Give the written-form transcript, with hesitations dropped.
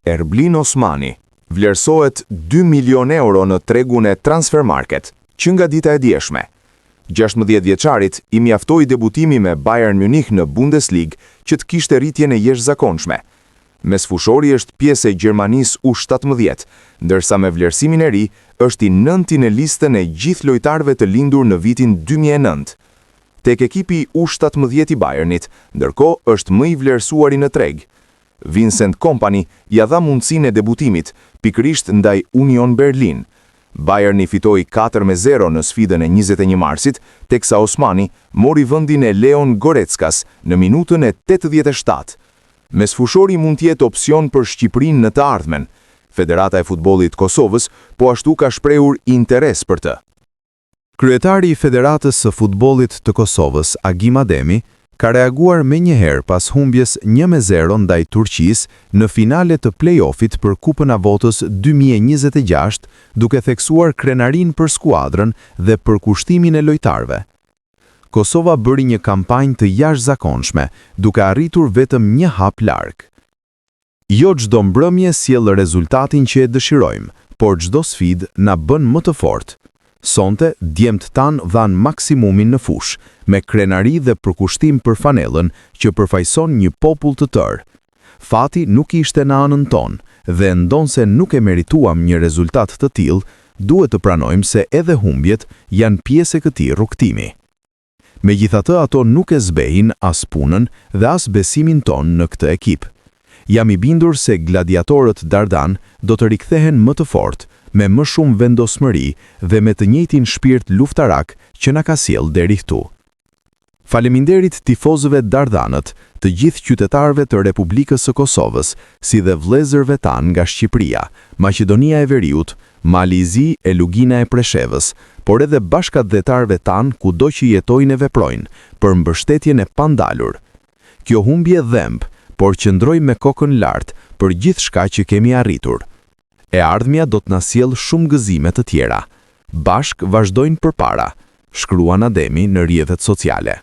Erblin Osmani vlerësohet 2 milion euro në tregun e Transfermarkt, që nga dita e djeshme. 16 vjeçarit i mjaftoi debutimi me Bayern Munich në Bundesligë që të kishte rritjen e jashtëzakonshme. Mesfushori është pjesë e Gjermanisë U17, ndërsa me vlerësimin e ri është i 9-ti në listën e gjithë lojtarëve të lindur në vitin 2009. Tek ekipi U17 i Bayernit, ndërkohë është më i vlerësuari në treg. Vincent Kompany ja dha mundësinë e debutimit, pikërisht ndaj Union Berlin. Bayerni fitoi 4-0 në sfidën e 21 marsit, teksa Osmani mori vendin e Leon Goreckas në minutën e 87. Mesfushori mund të jetë opsion për Shqipërinë në të ardhmen. Federata e Futbollit Kosovës po ashtu ka shprehur interes për të. Kryetari i Federatës së Futbollit të Kosovës, Agim Ademi, ka reaguar menjëherë pas humbjes 1-0 ndaj Turqisë në finale të play-offit për Kupën e Votës 2026, duke theksuar krenarin për skuadrën dhe për kushtimin e lojtarëve. Kosova bëri një kampanjë të jashtëzakonshme, duke arritur vetëm një hap larg. Jo çdo mbrëmje sjell rezultatin që e dëshirojmë, por çdo sfidë na bën më të fortë. Sonte, djemt tan dhan maksimumin në fush, me krenari dhe përkushtim për fanellën që përfaqëson një popull të tërë. Fati nuk ishte në anën tonë, dhe ndonse nuk e merituam një rezultat të tillë, duhet të pranojmë se edhe humbjet janë pjesë e këtij rrugtimi. Megjithatë, ato nuk e zbehin as punën dhe as besimin ton në këtë ekip. Jam i bindur se gladiatorët Dardan do të rikthehen më të fortë, me më shumë vendosmëri dhe me të njëjtin shpirt luftarak që na ka sjell deri këtu. Faleminderit tifozëve Dardanët, të gjithë qytetarëve të Republikës së Kosovës, si dhe vëllezërve tan nga Shqipëria, Maqedonia e Veriut, Mali i Zi e Lugina e Preshevës, por edhe bashkëdhetarëve tan kudo që jetojnë e veprojnë, për mbështetjen e pandalur. Kjo humbje dhemb, por qëndroj me kokën lart për gjithçka që kemi arritur. E ardhmja do të na sjellë shumë gëzime të tjera. Bashk vazhdojnë përpara, shkruan Ademi në rrjetet sociale.